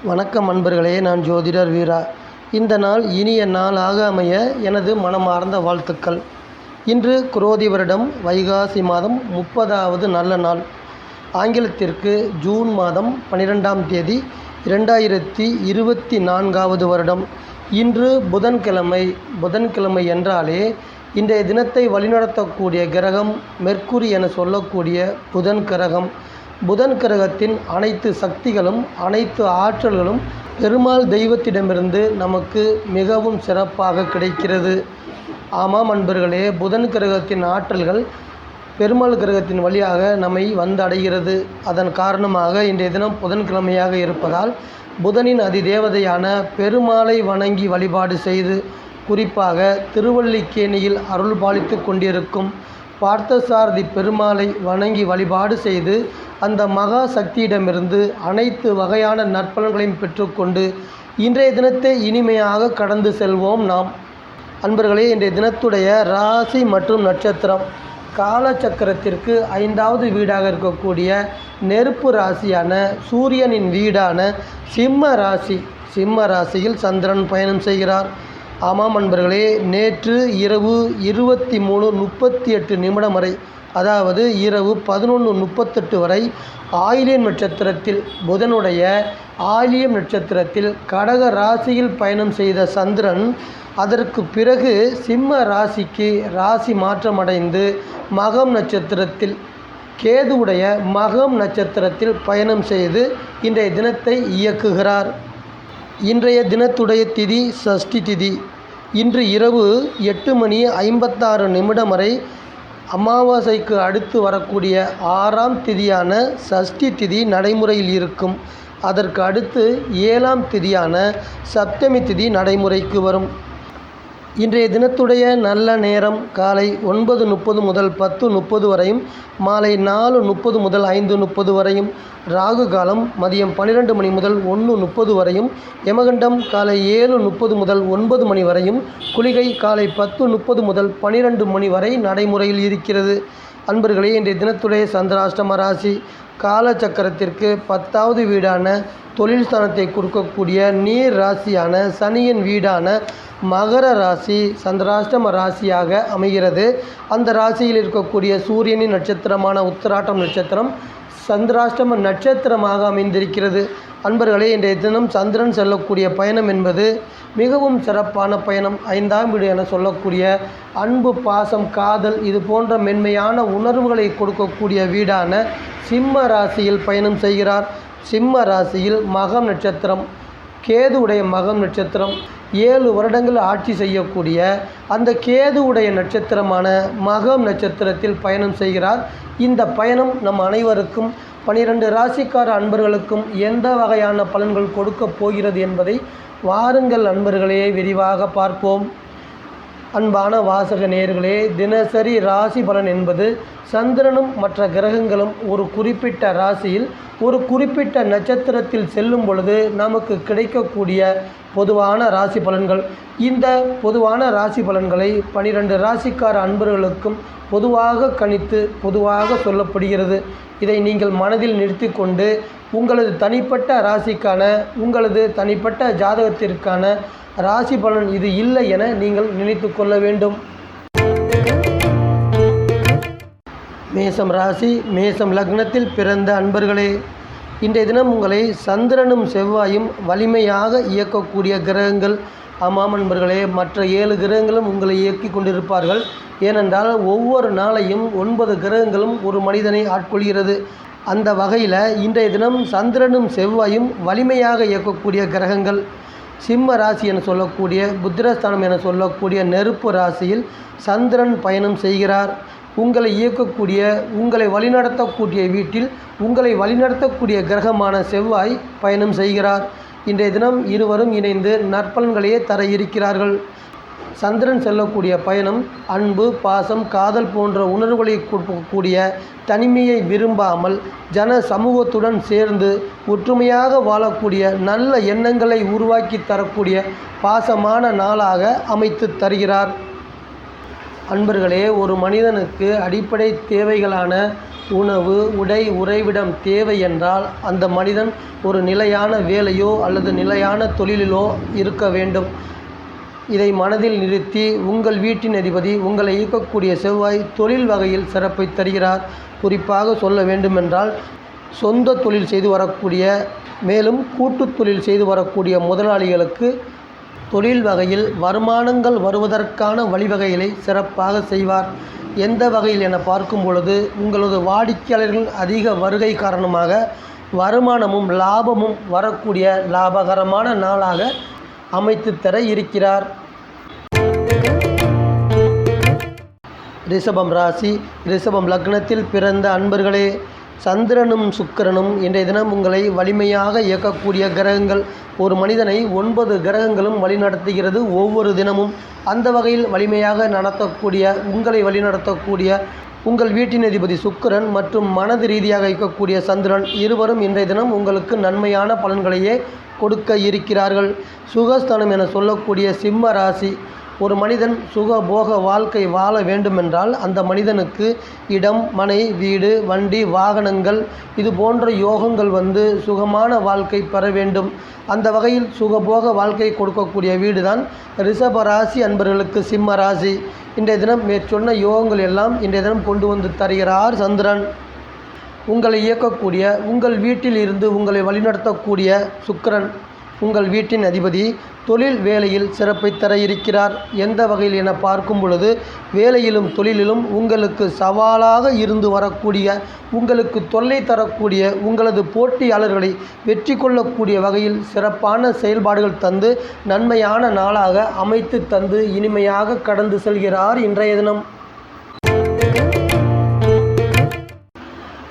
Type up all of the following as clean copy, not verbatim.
வணக்கம் அன்பர்களே, நான் ஜோதிடர் வீரா. இந்த நாள் இனிய நாளாக அமைய எனது மனமார்ந்த வாழ்த்துக்கள். இன்று குரோதி வருடம் வைகாசி மாதம் 30வது நல்ல நாள். ஆங்கிலத்திற்கு ஜூன் மாதம் 12ஆம் தேதி 2024வது வருடம். இன்று புதன்கிழமை. புதன்கிழமை என்றாலே இன்றைய தினத்தை வழிநடத்தக்கூடிய கிரகம் மெர்க்குரி என சொல்லக்கூடிய புதன் கிரகம். புதன் கிரகத்தின் அனைத்து சக்திகளும் அனைத்து ஆற்றல்களும் பெருமாள் தெய்வத்திடமிருந்து நமக்கு மிகவும் சிறப்பாக கிடைக்கிறது. ஆமாம் அன்பர்களே, புதன் கிரகத்தின் ஆற்றல்கள் பெருமாள் கிரகத்தின் வழியாக நம்மை வந்தடைகிறது. அதன் காரணமாக இன்றைய தினம் புதன்கிழமையாக இருப்பதால் புதனின் அதிதேவதையான பெருமாளை வணங்கி வழிபாடு செய்து, குறிப்பாக திருவல்லிக்கேணியில் அருள் பாலித்து கொண்டிருக்கும் பார்த்தசாரதி பெருமாளை வணங்கி வழிபாடு செய்து அந்த மகா சக்தியிடமிருந்து அனைத்து வகையான நற்பலன்களையும் பெற்றுக்கொண்டு இன்றைய தினத்தை இனிமையாக கடந்து செல்வோம் நாம். அன்பர்களே, இன்றைய தினத்துடைய ராசி மற்றும் நட்சத்திரம் காலச்சக்கரத்திற்கு 5வது வீடாக இருக்கக்கூடிய நெருப்பு ராசியான சூரியனின் வீடான சிம்ம ராசி. சிம்ம ராசியில் சந்திரன் பயணம் செய்கிறார். ஆமாம் அன்பர்களே, நேற்று இரவு 23:38 வரை, அதாவது இரவு 11:38 வரை ஆயில்யம் நட்சத்திரத்தில் புதனுடைய ஆயில்யம் நட்சத்திரத்தில் கடக ராசியில் பயணம் செய்த சந்திரன் அதற்கு பிறகு சிம்ம ராசிக்கு ராசி மாற்றமடைந்து மகம் நட்சத்திரத்தில் கேதுவுடைய மகம் நட்சத்திரத்தில் பயணம் செய்து இன்றைய தினத்தை இயக்குகிறார். இன்றைய தினத்துடைய திதி சஷ்டி திதி. இன்று இரவு 8:56 வரை அமாவாசைக்கு அடுத்து வரக்கூடிய 6ஆம் திதியான சஷ்டி திதி நடைமுறையில் இருக்கும். அதற்கு அடுத்து 7ஆம் திதியான சப்தமி திதி நடைமுறைக்கு வரும். இன்றைய தினத்துடைய நல்ல நேரம் காலை 9:30 முதல் 10:30 வரையும், மாலை 4:30 முதல் 5:30 வரையும், ராகு காலம் மதியம் 12 மணி முதல் 1:30 வரையும், யமகண்டம் காலை 7:30 முதல் 9 மணி வரையும், குளிகை காலை 10:30 முதல் 12 மணி வரை நடைமுறையில் இருக்கிறது. அன்பர்களே, இன்றைய தினத்துடைய சந்திராஷ்டம ராசி காலச்சக்கரத்திற்கு 10வது வீடான தொழில் ஸ்தானத்தை கொடுக்கக்கூடிய நீர் ராசியான சனியின் வீடான மகர ராசி சந்திராஷ்டம ராசியாக அமைகிறது. அந்த ராசியில் இருக்கக்கூடிய சூரியனின் நட்சத்திரமான உத்திராட்டம் நட்சத்திரம் சந்திராஷ்டம நட்சத்திரமாக அமைந்திருக்கிறது. அன்பர்களே, இன்றைய தினம் சந்திரன் செல்லக்கூடிய பயணம் என்பது மிகவும் சிறப்பான பயணம். 5ஆம் வீடு என சொல்லக்கூடிய அன்பு, பாசம், காதல் இது போன்ற மென்மையான உணர்வுகளை கொடுக்கக்கூடிய வீடான சிம்ம ராசியில் பயணம் செய்கிறார். சிம்ம ராசியில் மகம் நட்சத்திரம், கேதுவுடைய மகம் நட்சத்திரம் 7 வருடங்கள் ஆட்சி செய்யக்கூடிய அந்த கேதுவுடைய நட்சத்திரமான மகம் நட்சத்திரத்தில் பயணம் செய்கிறார். இந்த பயணம் நம் அனைவருக்கும் 12 ராசிக்கார அன்பர்களுக்கும் எந்த வகையான பலன்கள் கொடுக்க போகிறது என்பதை வாருங்கள் அன்பர்களே விரிவாக பார்ப்போம். அன்பான வாசக நேயர்களே, தினசரி ராசி பலன் என்பது சந்திரனும் மற்ற கிரகங்களும் ஒரு குறிப்பிட்ட ராசியில் ஒரு குறிப்பிட்ட நட்சத்திரத்தில் செல்லும் பொழுது நமக்கு கிடைக்கக்கூடிய பொதுவான ராசி பலன்கள். இந்த பொதுவான ராசி பலன்களை 12 ராசிக்கார அன்பர்களுக்கும் பொதுவாக கணித்து பொதுவாக சொல்லப்படுகிறது. இதை நீங்கள் மனதில் நிறுத்தி கொண்டு உங்களது தனிப்பட்ட ராசிக்கான உங்களது தனிப்பட்ட ஜாதகத்திற்கான ராசி பலன் இது இல்லை என நீங்கள் நினைத்து கொள்ள வேண்டும். மேசம் ராசி மேசம் லக்னத்தில் பிறந்த அன்பர்களே, இன்றைய தினம் உங்களை சந்திரனும் செவ்வாயும் வலிமையாக இயக்கக்கூடிய கிரகங்கள். ஆமாம் அன்பர்களே, மற்ற 7 கிரகங்களும் உங்களை இயக்கி கொண்டிருப்பார்கள். ஏனென்றால் ஒவ்வொரு நாளையும் 9 கிரகங்களும் ஒரு மனிதனை ஆட்கொள்கிறது. அந்த வகையில் இன்றைய தினம் சந்திரனும் செவ்வாயும் வலிமையாக இயக்கக்கூடிய கிரகங்கள். சிம்ம ராசி என சொல்லக்கூடிய புத்திரஸ்தானம் என சொல்லக்கூடிய நெருப்பு ராசியில் சந்திரன் பயணம் செய்கிறார். உங்களை இயக்கக்கூடிய உங்களை வழிநடத்தக்கூடிய வீட்டில் உங்களை வழிநடத்தக்கூடிய கிரகமான செவ்வாய் பயணம் செய்கிறார். இன்றைய தினம் இருவரும் இணைந்து நற்பலன்களையே தர இருக்கிறார்கள். சந்திரன் செல்லக்கூடிய பயணம் அன்பு, பாசம், காதல் போன்ற உணர்வுகளை கொடுக்கக்கூடிய, தனிமையை விரும்பாமல் ஜன சமூகத்துடன் சேர்ந்து ஒற்றுமையாக வாழக்கூடிய நல்ல எண்ணங்களை உருவாக்கி தரக்கூடிய பாசமான நாளாக அமைத்து தருகிறார். அன்பர்களே, ஒரு மனிதனுக்கு அடிப்படை தேவைகளான உணவு, உடை, உறைவிடம் தேவை என்றால் அந்த மனிதன் ஒரு நிலையான வேலையோ அல்லது நிலையான தொழிலிலோ இருக்க வேண்டும். இதை மனதில் நிறுத்தி உங்கள் வீட்டின் அதிபதி உங்களை இயக்கக்கூடிய செவ்வாய் தொழில் வகையில் சிறப்பை தருகிறார். குறிப்பாக சொல்ல வேண்டுமென்றால் சொந்த தொழில் செய்து வரக்கூடிய மேலும் கூட்டு தொழில் செய்து வரக்கூடிய முதலாளிகளுக்கு தொழில் வகையில் வருமானங்கள் வருவதற்கான வழிவகைகளை சிறப்பாக செய்வார். எந்த வகையில் என பார்க்கும் பொழுது உங்களது வாடிக்கையாளர்கள் அதிக வருகை காரணமாக வருமானமும் லாபமும் வரக்கூடிய லாபகரமான நாளாக அமைத்து தர இருக்கிறார். ரிஷபம் ராசி, ரிஷபம் லக்னத்தில் பிறந்த அன்பர்களே, சந்திரனும் சுக்கிரனும் இன்றைய தினம் உங்களை வலிமையாக இயக்கக்கூடிய கிரகங்கள். ஒரு மனிதனை 9 கிரகங்களும் வழிநடத்துகிறது ஒவ்வொரு தினமும். அந்த வகையில் வலிமையாக நடத்தக்கூடிய உங்களை வழிநடத்தக்கூடிய உங்கள் வீட்டின் அதிபதி சுக்கிரன் மற்றும் மனது ரீதியாக இயக்கக்கூடிய சந்திரன் இருவரும் இன்றைய தினம் உங்களுக்கு நன்மையான பலன்களையே கொடுக்க இருக்கிறார்கள். சுகஸ்தானம் என சொல்லக்கூடிய சிம்ம ராசி, ஒரு மனிதன் சுகபோக வாழ்க்கை வாழ வேண்டுமென்றால் அந்த மனிதனுக்கு இடம், மனை, வீடு, வண்டி, வாகனங்கள் இது போன்ற யோகங்கள் சுகமான வாழ்க்கை பெற வேண்டும். அந்த வகையில் சுகபோக வாழ்க்கை கொடுக்கக்கூடிய வீடு தான் ரிஷப ராசி அன்பர்களுக்கு சிம்ம ராசி. இன்றைய தினம் மேற்சொன்ன யோகங்கள் எல்லாம் இன்றைய தினம் கொண்டு வந்து தருகிறார் சந்திரன். உங்களை இயக்கக்கூடிய உங்கள் வீட்டில் இருந்து உங்களை வழிநடத்தக்கூடிய சுக்கிரன் உங்கள் வீட்டின் அதிபதி தொழில் வேலையில் சிறப்பை தர இருக்கிறார். எந்த வகையில் என பார்க்கும் பொழுது வேலையிலும் தொழிலிலும் உங்களுக்கு சவாலாக இருந்து வரக்கூடிய உங்களுக்கு தொல்லை தரக்கூடிய உங்களது போட்டியாளர்களை வெற்றி கொள்ளக்கூடிய வகையில் சிறப்பான செயல்பாடுகள் தந்து நன்மையான நாளாக அமைத்து தந்து இனிமையாக கடந்து செல்கிறார் இன்றைய தினம்.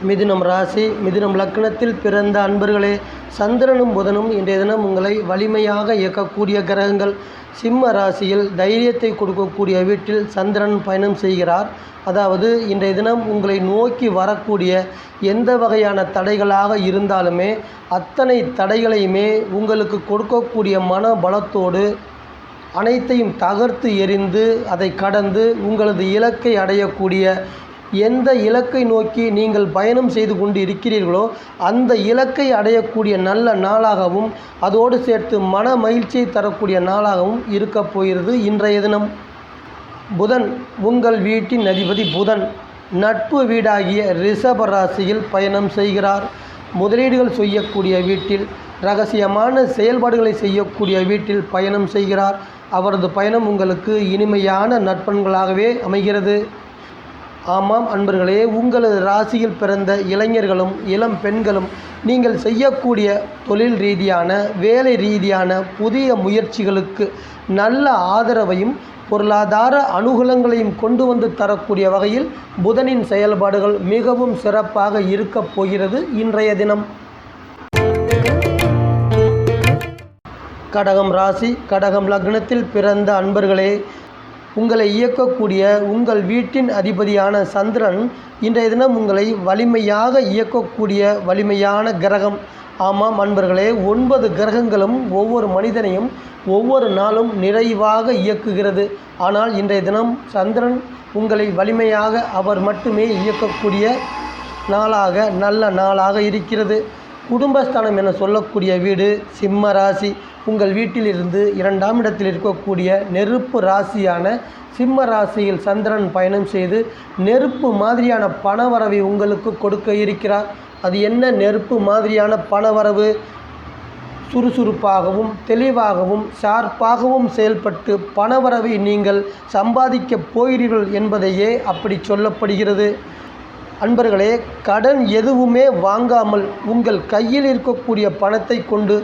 மிதுனம் ராசி, மிதுனம் லக்னத்தில் பிறந்த அன்பர்களே, சந்திரனும் புதனும் இன்றைய தினம் உங்களை வலிமையாக இயக்கக்கூடிய கிரகங்கள். சிம்ம ராசியில் தைரியத்தை கொடுக்கக்கூடிய வீட்டில் சந்திரன் பயணம் செய்கிறார். அதாவது இன்றைய தினம் உங்களை நோக்கி வரக்கூடிய எந்த வகையான தடைகளாக இருந்தாலுமே அத்தனை தடைகளையுமே உங்களுக்கு கொடுக்கக்கூடிய மன பலத்தோடு அனைத்தையும் தகர்த்து எறிந்து அதை கடந்து உங்களது இலக்கை அடையக்கூடிய எந்த இலக்கை நோக்கி நீங்கள் பயணம் செய்து கொண்டு இருக்கிறீர்களோ அந்த இலக்கை அடையக்கூடிய நல்ல நாளாகவும் அதோடு சேர்த்து மன மகிழ்ச்சியை தரக்கூடிய நாளாகவும் இருக்கப் போகிறது இன்றைய தினம். புதன் உங்கள் வீட்டின் அதிபதி புதன் நட்பு வீடாகிய ரிஷப ராசியில் பயணம் செய்கிறார். முதலீடுகள் செய்யக்கூடிய வீட்டில், இரகசியமான செயல்பாடுகளை செய்யக்கூடிய வீட்டில் பயணம் செய்கிறார். அவரது பயணம் உங்களுக்கு இனிமையான நற்பண்களாகவே அமைகிறது. ஆமாம் அன்பர்களே, உங்களது ராசியில் பிறந்த இளைஞர்களும் இளம் பெண்களும் நீங்கள் செய்யக்கூடிய தொழில் ரீதியான வேலை ரீதியான புதிய முயற்சிகளுக்கு நல்ல ஆதரவையும் பொருளாதார அனுகூலங்களையும் கொண்டு வந்து தரக்கூடிய வகையில் புதனின் செயல்பாடுகள் மிகவும் சிறப்பாக இருக்கப் போகிறது இன்றைய தினம். கடகம் ராசி, கடகம் லக்னத்தில் பிறந்த அன்பர்களே, உங்களை இயக்கக்கூடிய உங்கள் வீட்டின் அதிபதியான சந்திரன் இன்றைய தினம் உங்களை வலிமையாக இயக்கக்கூடிய வலிமையான கிரகம். ஆமாம் அன்பர்களே, 9 கிரகங்களும் ஒவ்வொரு மனிதனையும் ஒவ்வொரு நாளும் நிறைவாக இயக்குகிறது. ஆனால் இன்றைய தினம் சந்திரன் உங்களை வலிமையாக அவர் மட்டுமே இயக்கக்கூடிய நாளாக நல்ல நாளாக இருக்கிறது. குடும்பஸ்தானம் என சொல்லக்கூடிய வீடு சிம்ம ராசி. உங்கள் வீட்டிலிருந்து 2ஆம் இடத்தில் இருக்கக்கூடிய நெருப்பு ராசியான சிம்ம ராசியில் சந்திரன் பயணம் செய்து நெருப்பு மாதிரியான பணவரவை உங்களுக்கு கொடுக்க இருக்கிறார். அது என்ன நெருப்பு மாதிரியான பணவரவு? சுறுசுறுப்பாகவும் தெளிவாகவும் ஷார்ப்பாகவும் செயல்பட்டு பணவரவை நீங்கள் சம்பாதிக்கப் போகிறீர்கள் என்பதையே அப்படி சொல்லப்படுகிறது. அன்பர்களே, கடன் எதுவுமே வாங்காமல் உங்கள் கையில் இருக்கக்கூடிய பணத்தை கொண்டு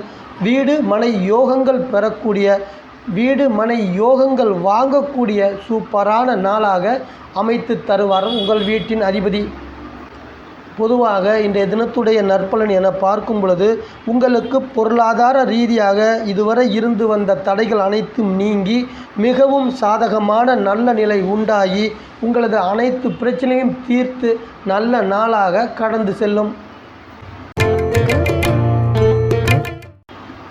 வீடு மனை யோகங்கள் பெறக்கூடிய, வீடு மனை யோகங்கள் வாங்கக்கூடிய சூப்பரான நாளாக அமைத்து தருவார் உங்கள் வீட்டின் அதிபதி. பொதுவாக இன்றைய தினத்துடைய நற்பலன் என பார்க்கும் பொழுது உங்களுக்கு பொருளாதார ரீதியாக இதுவரை இருந்து வந்த தடைகள் அனைத்தும் நீங்கி மிகவும் சாதகமான நல்ல நிலை உண்டாகி உங்களது அனைத்து பிரச்சனையும் தீர்த்து நல்ல நாளாக கடந்து செல்லும்.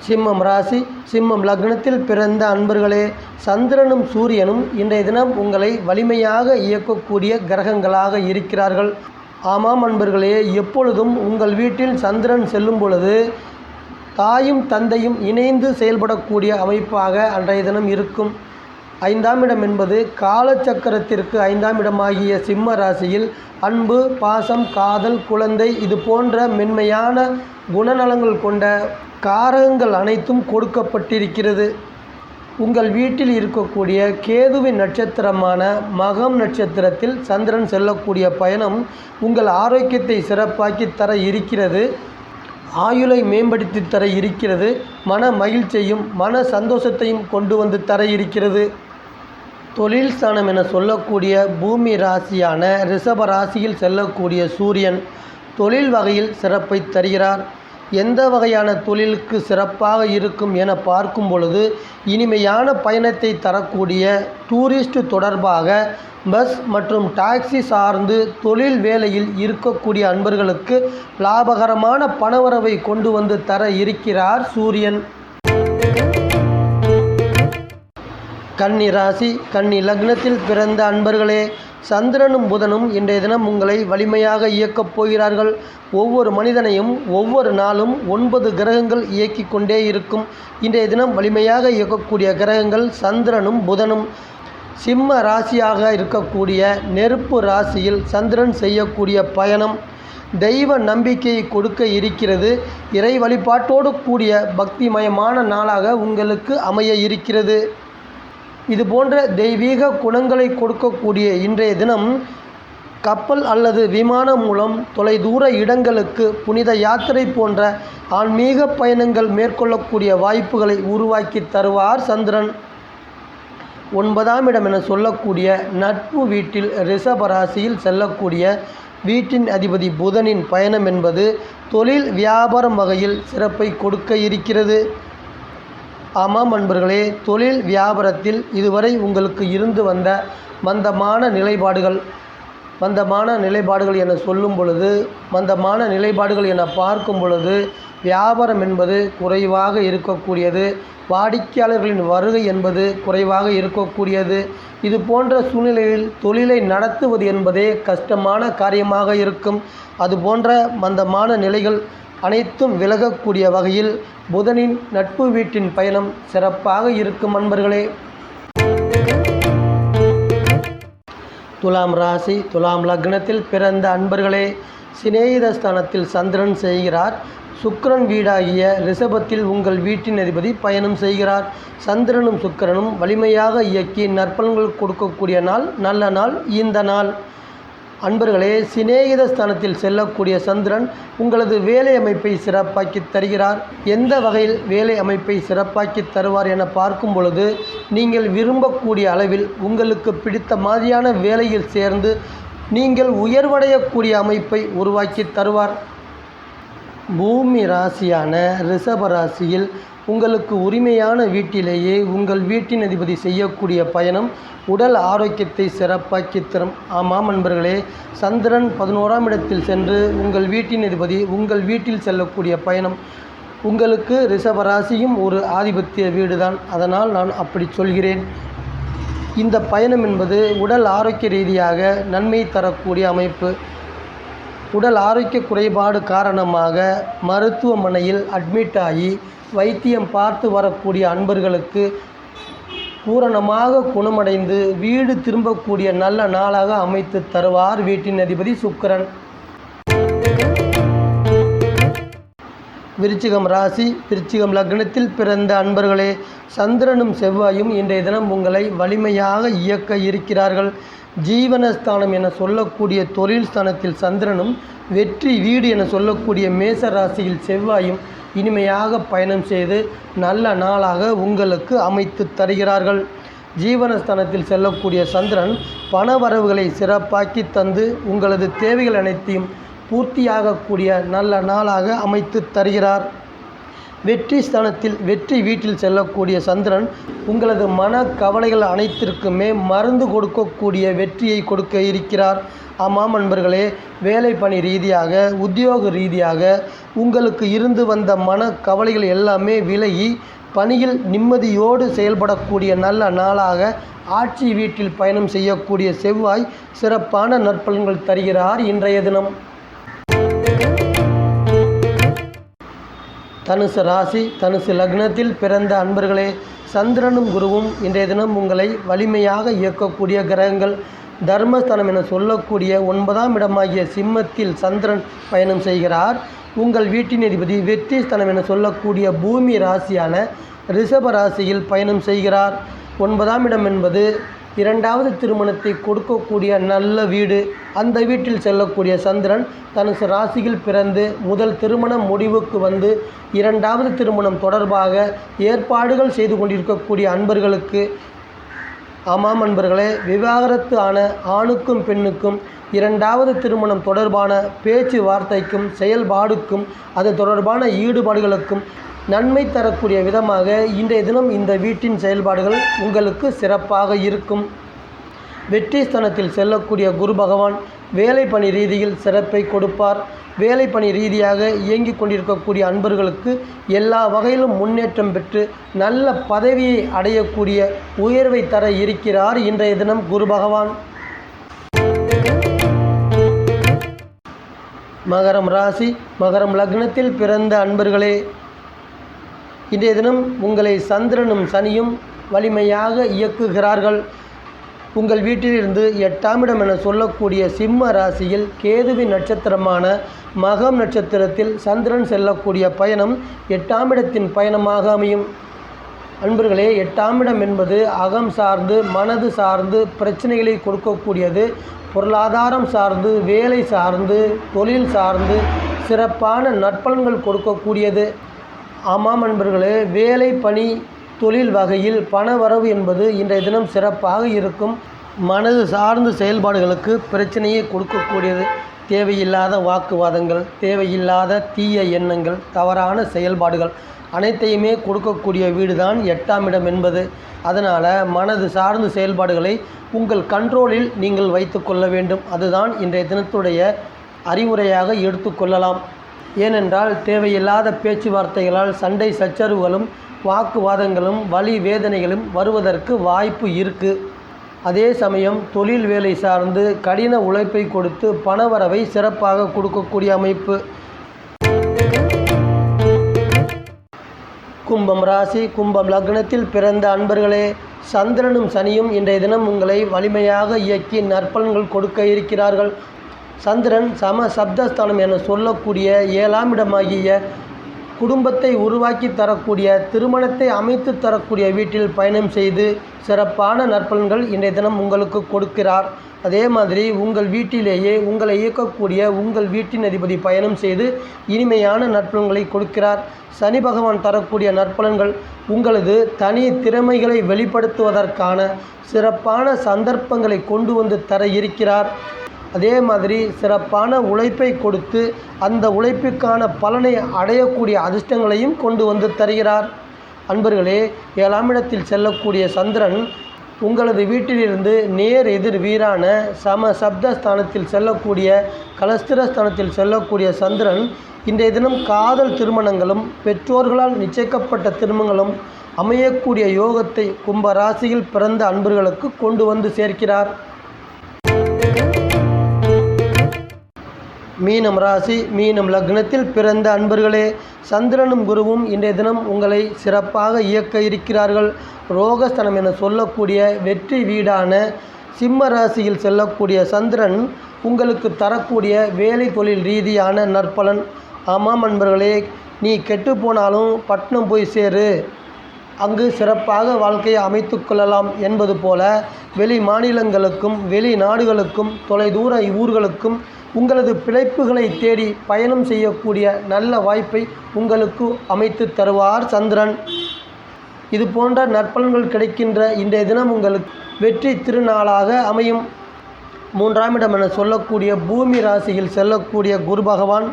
சிம்மம் ராசி, சிம்மம் லக்னத்தில் பிறந்த அன்பர்களே, சந்திரனும் சூரியனும் இன்றைய தினம் உங்களை வலிமையாக இயக்கக்கூடிய கிரகங்களாக இருக்கிறார்கள். ஆமாம் அன்பர்களே, எப்பொழுதும் உங்கள் வீட்டில் சந்திரன் செல்லும் பொழுது தாயும் தந்தையும் இணைந்து செயல்படக்கூடிய அமைப்பாக அன்றைய தினம் இருக்கும். 5ஆம் இடம் என்பது காலச்சக்கரத்திற்கு 5ஆம் இடமாகிய சிம்ம ராசியில் அன்பு, பாசம், காதல், குழந்தை இது போன்ற மென்மையான குணநலங்கள் கொண்ட காரகங்கள் அனைத்தும் கொடுக்கப்பட்டிருக்கிறது. உங்கள் வீட்டில் இருக்கக்கூடிய கேதுவின் நட்சத்திரமான மகம் நட்சத்திரத்தில் சந்திரன் செல்லக்கூடிய பயணம் உங்கள் ஆரோக்கியத்தை சிறப்பாக்கி தர இருக்கிறது. ஆயுளை மேம்படுத்தி தர இருக்கிறது. மன மகிழ்ச்சியையும் மன சந்தோஷத்தையும் கொண்டு வந்து தர இருக்கிறது. தொழில் ஸ்தானம் என சொல்லக்கூடிய பூமி ராசியான ரிஷப ராசியில் செல்லக்கூடிய சூரியன் தொழில் வகையில் சிறப்பை தருகிறார். எந்த வகையான தொழிலுக்கு சிறப்பாக இருக்கும் என பார்க்கும் பொழுது இனிமையான பயணத்தை தரக்கூடிய டூரிஸ்ட் தொடர்பாக பஸ் மற்றும் டாக்ஸி சார்ந்து தொழில் வேலையில் இருக்கக்கூடிய அன்பர்களுக்கு லாபகரமான பணவரவை கொண்டு வந்து தர இருக்கிறார் சூரியன். கன்னி ராசி, கன்னி லக்னத்தில் பிறந்த அன்பர்களே, சந்திரனும் புதனும் இன்றைய தினம் உங்களை வலிமையாக இயக்கப் போகிறார்கள். ஒவ்வொரு மனிதனையும் ஒவ்வொரு நாளும் 9 கிரகங்கள் இயக்கி கொண்டே இருக்கும். இன்றைய தினம் வலிமையாக இயக்கக்கூடிய கிரகங்கள் சந்திரனும் புதனும். சிம்ம ராசியாக இருக்கக்கூடிய நெருப்பு ராசியில் சந்திரன் செய்யக்கூடிய பயணம் தெய்வ நம்பிக்கையை கொடுக்க இருக்கிறது. இறை வழிபாட்டோடு கூடிய பக்திமயமான நாளாக உங்களுக்கு அமைய இருக்கிறது. இது போன்ற தெய்வீக குணங்களை கொடுக்கக்கூடிய இன்றைய தினம் கப்பல் அல்லது விமானம் மூலம் தொலைதூர இடங்களுக்கு புனித யாத்திரை போன்ற ஆன்மீக பயணங்கள் மேற்கொள்ளக்கூடிய வாய்ப்புகளை உருவாக்கி தருவார் சந்திரன். 9ஆம் இடம் என சொல்லக்கூடிய நட்பு வீட்டில் ரிஷப ராசியில் செல்லக்கூடிய வீட்டின் அதிபதி புதனின் பயணம் என்பது தொழில் வியாபாரம் வகையில் சிறப்பை கொடுக்க இருக்கிறது. ஆமாம் அன்பர்களே, தொழில் வியாபாரத்தில் இதுவரை உங்களுக்கு இருந்து வந்த மந்தமான நிலைப்பாடுகள் என சொல்லும் பொழுது, மந்தமான நிலைப்பாடுகள் என பார்க்கும் பொழுது வியாபாரம் என்பது குறைவாக இருக்கக்கூடியது. வாடிக்கையாளர்களின் வருகை என்பது குறைவாக இருக்கக்கூடியது. இது போன்ற சூழ்நிலையில் தொழிலை நடத்துவது என்பதே கஷ்டமான காரியமாக இருக்கும். அதுபோன்ற மந்தமான நிலைகள் அனைத்தும் விலகக்கூடிய வகையில் புதனின் நட்பு வீட்டின் பயணம் சிறப்பாக இருக்கும் அன்பர்களே. துலாம் ராசி, துலாம் லக்னத்தில் பிறந்த அன்பர்களே, சிநேகித ஸ்தானத்தில் சந்திரன் செய்கிறார். சுக்கிரன் வீடாகிய ரிஷபத்தில் உங்கள் வீட்டின் அதிபதி பயணம் செய்கிறார். சந்திரனும் சுக்கிரனும் வலிமையாக இயக்கி நற்பலன்கள் கொடுக்கக்கூடிய நாள், நல்ல நாள் இந்த நாள். அன்பர்களே, சிநேகித ஸ்தானத்தில் செல்லக்கூடிய சந்திரன் உங்களது வேலை அமைப்பை சிறப்பாக்கி தருகிறார். எந்த வகையில் வேலை அமைப்பை சிறப்பாக்கி தருவார் என பார்க்கும் பொழுது, நீங்கள் விரும்பக்கூடிய அளவில் உங்களுக்கு பிடித்த மாதிரியான வேலையில் சேர்ந்து நீங்கள் உயர்வடையக்கூடிய அமைப்பை உருவாக்கி தருவார். பூமி ராசியான ரிஷப ராசியில் உங்களுக்கு உரிமையான வீட்டிலேயே உங்கள் வீட்டின் அதிபதி செய்யக்கூடிய பயணம் உடல் ஆரோக்கியத்தை சிறப்பாக்கி தரும். ஆமாம் அன்பர்களே, சந்திரன் 11ஆம் இடத்தில் சென்று உங்கள் வீட்டின் அதிபதி உங்கள் வீட்டில் செல்லக்கூடிய பயணம் உங்களுக்கு ரிஷபராசியும் ஒரு ஆதிபத்திய வீடுதான். அதனால் நான் அப்படி சொல்கிறேன். இந்த பயணம் என்பது உடல் ஆரோக்கிய ரீதியாக நன்மை தரக்கூடிய அமைப்பு. உடல் ஆரோக்கிய குறைபாடு காரணமாக மருத்துவமனையில் அட்மிட் ஆகி வைத்தியம் பார்த்து வரக்கூடிய அன்பர்களுக்கு பூரணமாக குணமடைந்து வீடு திரும்பக்கூடிய நல்ல நாளாக அமைத்து தருவார் வீட்டின் அதிபதி சுக்கிரன். விருச்சிகம் ராசி, விருச்சிகம் லக்னத்தில் பிறந்த அன்பர்களே, சந்திரனும் செவ்வாயும் இன்றைய தினம் உங்களை வலிமையாக இயக்க இருக்கிறார்கள். ஜீவனஸ்தானம் என சொல்லக்கூடிய தொழில் ஸ்தானத்தில் சந்திரனும், வெற்றி வீடு என சொல்லக்கூடிய மேச ராசியில் செவ்வாயும் இனிமையாக பயணம் செய்து நல்ல நாளாக உங்களுக்கு அமைத்து தருகிறார்கள். ஜீவனஸ்தானத்தில் செல்லக்கூடிய சந்திரன் பண வரவுகளை சிறப்பாக்கி தந்து உங்களது தேவைகள் அனைத்தையும் பூர்த்தியாகக்கூடிய நல்ல நாளாக அமைத்து தருகிறார். வெற்றி ஸ்தானத்தில் வெற்றி வீட்டில் செல்லக்கூடிய சந்திரன் உங்களது மன கவலைகள் அனைத்திற்குமே மருந்து கொடுக்கக்கூடிய வெற்றியை கொடுக்க இருக்கிறார். ஆமாம் நண்பர்களே, வேலை பணி ரீதியாக, உத்தியோக ரீதியாக உங்களுக்கு இருந்து வந்த மனக்கவலைகள் எல்லாமே விலகி பணியில் நிம்மதியோடு செயல்படக்கூடிய நல்ல நாளாக ஆட்சி வீட்டில் பயணம் செய்யக்கூடிய செவ்வாய் சிறப்பான நற்பலன்கள் தருகிறார். இன்றைய தினம் தனுசு ராசி, தனுசு லக்னத்தில் பிறந்த அன்பர்களே, சந்திரனும் குருவும் இன்றைய தினம் உங்களை வலிமையாக இயக்கக்கூடிய கிரகங்கள். தர்மஸ்தானம் என சொல்லக்கூடிய 9ஆம் இடமாகிய சிம்மத்தில் சந்திரன் பயணம் செய்கிறார். உங்கள் வீட்டின் அதிபதி வெற்றி ஸ்தானம் என சொல்லக்கூடிய பூமி ராசியான ரிஷப ராசியில் பயணம் செய்கிறார். 9ஆம் இடம் என்பது 2வது திருமணத்தை கொடுக்கக்கூடிய நல்ல வீடு. அந்த வீட்டில் செல்லக்கூடிய சந்திரன் தனுசு ராசியில் பிறந்து முதல் திருமணம் முடிவுக்கு வந்து 2வது திருமணம் தொடர்பாக ஏற்பாடுகள் செய்து கொண்டிருக்கக்கூடிய அன்பர்களுக்கு, ஆமாம் அன்பர்களே, விவாகரத்து ஆன ஆணுக்கும் பெண்ணுக்கும் 2வது திருமணம் தொடர்பான பேச்சுவார்த்தைக்கும் செயல்பாடுக்கும் அது தொடர்பான ஈடுபாடுகளுக்கும் நன்மை தரக்கூடிய விதமாக இன்றைய தினம் இந்த வீட்டின் செயல்பாடுகள் உங்களுக்கு சிறப்பாக இருக்கும். வெற்றி ஸ்தானத்தில் செல்லக்கூடிய குரு பகவான் வேலை பணி ரீதியில் சிறப்பை கொடுப்பார். வேலை பணி ரீதியாக இயங்கிக் கொண்டிருக்கக்கூடிய அன்பர்களுக்கு எல்லா வகையிலும் முன்னேற்றம் பெற்று நல்ல பதவியை அடையக்கூடிய உயர்வை தர இருக்கிறார் இன்றைய தினம் குரு பகவான். மகரம் ராசி, மகரம் லக்னத்தில் பிறந்த அன்பர்களே, இன்றைய தினம் உங்களை சந்திரனும் சனியும் வலிமையாக இயக்குகிறார்கள். உங்கள் வீட்டிலிருந்து 8ஆம் இடம் என சொல்லக்கூடிய சிம்ம ராசியில் கேதுவின் நட்சத்திரமான மகம் நட்சத்திரத்தில் சந்திரன் செல்லக்கூடிய பயணம் 8ஆம் இடத்தின் பயணமாக அமையும். அன்பர்களே, 8ஆம் இடம் என்பது அகம் சார்ந்து மனது சார்ந்து பிரச்சனைகளை கொடுக்கக்கூடியது. பொருளாதாரம் சார்ந்து, வேலை சார்ந்து, தொழில் சார்ந்து சிறப்பான நற்பலன்கள் கொடுக்கக்கூடியது. ஆமாம் அன்பர்களே, வேலை பணி தொழில் வகையில் பண வரவு என்பது இன்றைய தினம் சிறப்பாக இருக்கும். மனது சார்ந்த செயல்பாடுகளுக்கு பிரச்சனையை கொடுக்கக்கூடியது. தேவையில்லாத வாக்குவாதங்கள், தேவையில்லாத தீய எண்ணங்கள், தவறான செயல்பாடுகள் அனைத்தையுமே கொடுக்கக்கூடிய வீடு தான் 8ஆம் இடம் என்பது. அதனால் மனது சார்ந்த செயல்பாடுகளை உங்கள் கண்ட்ரோலில் நீங்கள் வைத்து கொள்ள வேண்டும். அதுதான் இன்றைய தினத்துடைய அறிவுரையாக எடுத்துக்கொள்ளலாம். ஏனென்றால் தேவையில்லாத பேச்சுவார்த்தைகளால் சண்டை சச்சரவுகளும் வாக்குவாதங்களும் வலி வேதனைகளும் வருவதற்கு வாய்ப்பு இருக்குது. அதே சமயம் தொழில் வேலை சார்ந்து கடின உழைப்பை கொடுத்து பணவரவை சிறப்பாக கொடுக்கக்கூடிய அமைப்பு. கும்பம் ராசி, கும்பம் லக்னத்தில் பிறந்த அன்பர்களே, சந்திரனும் சனியும் இன்றைய தினம் உங்களை வலிமையாக இயக்கி நற்பலன்கள் கொடுக்க இருக்கிறார்கள். சந்திரன் சம சப்தஸ்தானம் என சொல்லக்கூடிய 7ஆம் இடமாகிய குடும்பத்தை உருவாக்கி தரக்கூடிய, திருமணத்தை அமைத்து தரக்கூடிய வீட்டில் பயணம் செய்து சிறப்பான நற்பலன்கள் இன்றைய தினம் உங்களுக்கு கொடுக்கிறார். அதே மாதிரி உங்கள் வீட்டிலேயே உங்களை இயக்கக்கூடிய உங்கள் வீட்டின் அதிபதி பயணம் செய்து இனிமையான நற்பலன்களை கொடுக்கிறார். சனி பகவான் தரக்கூடிய நற்பலன்கள் உங்களது தனி திறமைகளை வெளிப்படுத்துவதற்கான சிறப்பான சந்தர்ப்பங்களை கொண்டு வந்து தர இருக்கிறார். அதே மாதிரி சிறப்பான உழைப்பை கொடுத்து அந்த உழைப்புக்கான பலனை அடையக்கூடிய அதிர்ஷ்டங்களையும் கொண்டு வந்து தருகிறார். அன்பர்களே, 7ஆம் இடத்தில் செல்லக்கூடிய சந்திரன் உங்களது வீட்டிலிருந்து நேர் எதிர் வீரான சம சப்தஸ்தானத்தில் செல்லக்கூடிய கலஸ்திரஸ்தானத்தில் செல்லக்கூடிய சந்திரன் இன்றைய தினம் காதல் திருமணங்களும் பெற்றோர்களால் நிச்சயிக்கப்பட்ட திருமணங்களும் அமையக்கூடிய யோகத்தை கும்ப ராசியில் பிறந்த அன்பர்களுக்கு கொண்டு வந்து சேர்க்கிறார். மீனம் ராசி, மீனம் லக்னத்தில் பிறந்த அன்பர்களே, சந்திரனும் குருவும் இன்றைய தினம் உங்களை சிறப்பாக இயக்க இருக்கிறார்கள். ரோகஸ்தானம் என சொல்லக்கூடிய வெற்றி வீடான சிம்ம ராசியில் செல்லக்கூடிய சந்திரன் உங்களுக்கு தரக்கூடிய வேலை தொழில் ரீதியான நற்பலன். ஆமாம் அன்பர்களே, நீ கெட்டு போனாலும் பட்டணம் போய் சேரு, அங்கு சிறப்பாக வாழ்க்கையை அமைத்து கொள்ளலாம் என்பது போல வெளி மாநிலங்களுக்கும் வெளிநாடுகளுக்கும் தொலைதூர ஊர்களுக்கும் உங்களது பிழைப்புகளை தேடி பயணம் செய்யக்கூடிய நல்ல வாய்ப்பை உங்களுக்கு அமைத்து தருவார் சந்திரன். இது போன்ற நற்பலன்கள் கிடைக்கின்ற இன்றைய தினம் உங்களுக்கு வெற்றி திருநாளாக அமையும். 3ஆம் இடம் என சொல்லக்கூடிய பூமி ராசியில் செல்லக்கூடிய குரு பகவான்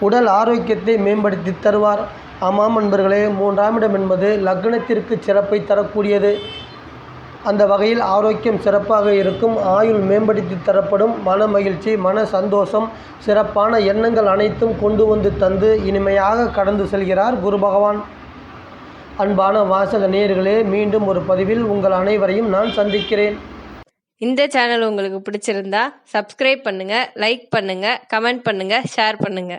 உடல் ஆரோக்கியத்தை மேம்படுத்தி தருவார். ஆமாம் அன்பர்களே, 3ஆம் இடம் என்பது லக்னத்திற்கு சிறப்பை தரக்கூடியது. அந்த வகையில் ஆரோக்கியம் சிறப்பாக இருக்கும், ஆயுள் மேம்படுத்தி தரப்படும், மன மகிழ்ச்சி, மன சந்தோஷம், சிறப்பான எண்ணங்கள் அனைத்தும் கொண்டு வந்து தந்து இனிமையாக கடந்து செல்கிறார் குரு பகவான். அன்பான வாசக நேயர்களே, மீண்டும் ஒரு பதிவில் உங்கள் அனைவரையும் நான் சந்திக்கிறேன். இந்த சேனல் உங்களுக்கு பிடிச்சிருந்தா சப்ஸ்கிரைப் பண்ணுங்க, லைக் பண்ணுங்க, கமெண்ட் பண்ணுங்க, ஷேர் பண்ணுங்க.